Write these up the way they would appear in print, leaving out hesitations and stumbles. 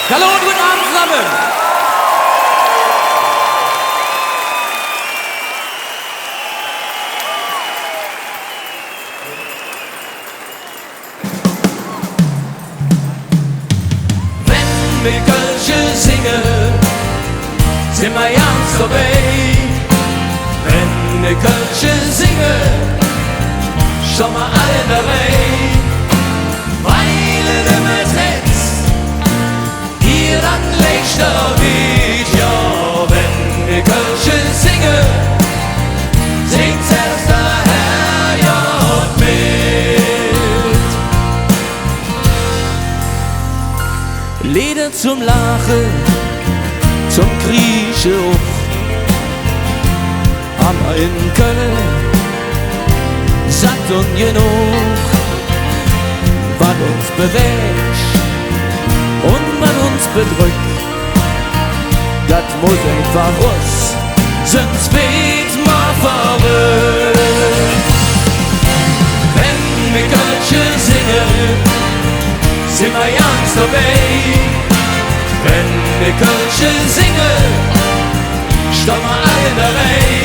Hallo und guten Abend zusammen. Wenn wir Kölsche singen, sind wir ganz dabei. Wenn wir Kölsche singen, schauen wir alle in der Reihe. Weil du mit hättest, hier an leichter Weg, ja, wenn wir Kölsche singen, singt selbst der Herr ja und mit. Lieder zum Lachen, zum Grieche auch, haben wir in Köln satt und genug, was uns bewegt und was uns bedrückt. Das muss einfach raus, sonst wird man verrückt. Wenn wir Kölsche singen, sind wir ganz dabei. Wenn wir Kölsche singen, stehen wir alle in der Reihe.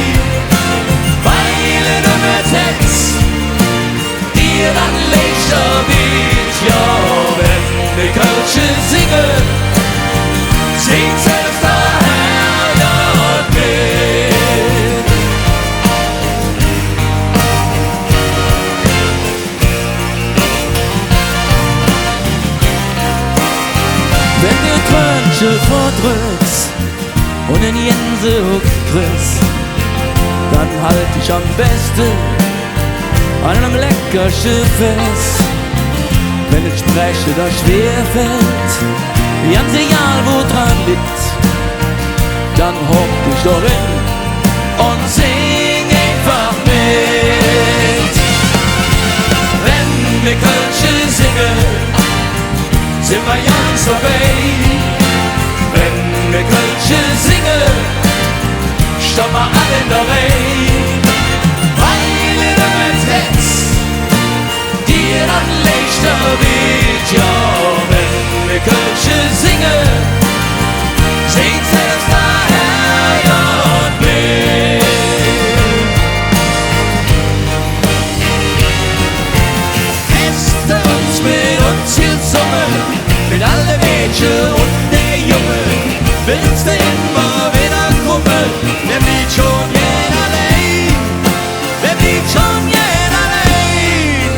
Weil du mit hättest, dir dann leichter wird, ja, wenn wir Kölsche singen, singt selbst der Herr ja mit. Wenn du Krönche vordrückst und in Gänsehoch kriegst, dann halt ich am besten an einem Leckerchen fest. Wenn es spreche, das schwer fällt, ganz egal wo dran liegt, dann hock dich doch hin und sing einfach mit. Wenn wir Kölsche singen, sind wir ganz dabei. Wenn wir Kölsche singen, stehen wir alle in der Reihe. Weil du mit hättest, dir dann leichter wird, ja, wenn wir Kölsche singen, singt selbst der Herr ja und mit. Feste uns mit uns hier zusammen, mit alle Mädchen und der Jungen, willst du immer wieder kommen, wer blieb schon jeden allein, wer blieb schon jeden allein.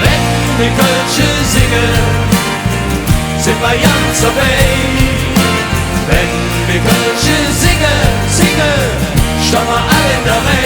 Wenn wir Kölsche singen, sind wir ganz dabei. Wenn wir Kölsche singen, stehen wir alle in der Reihe.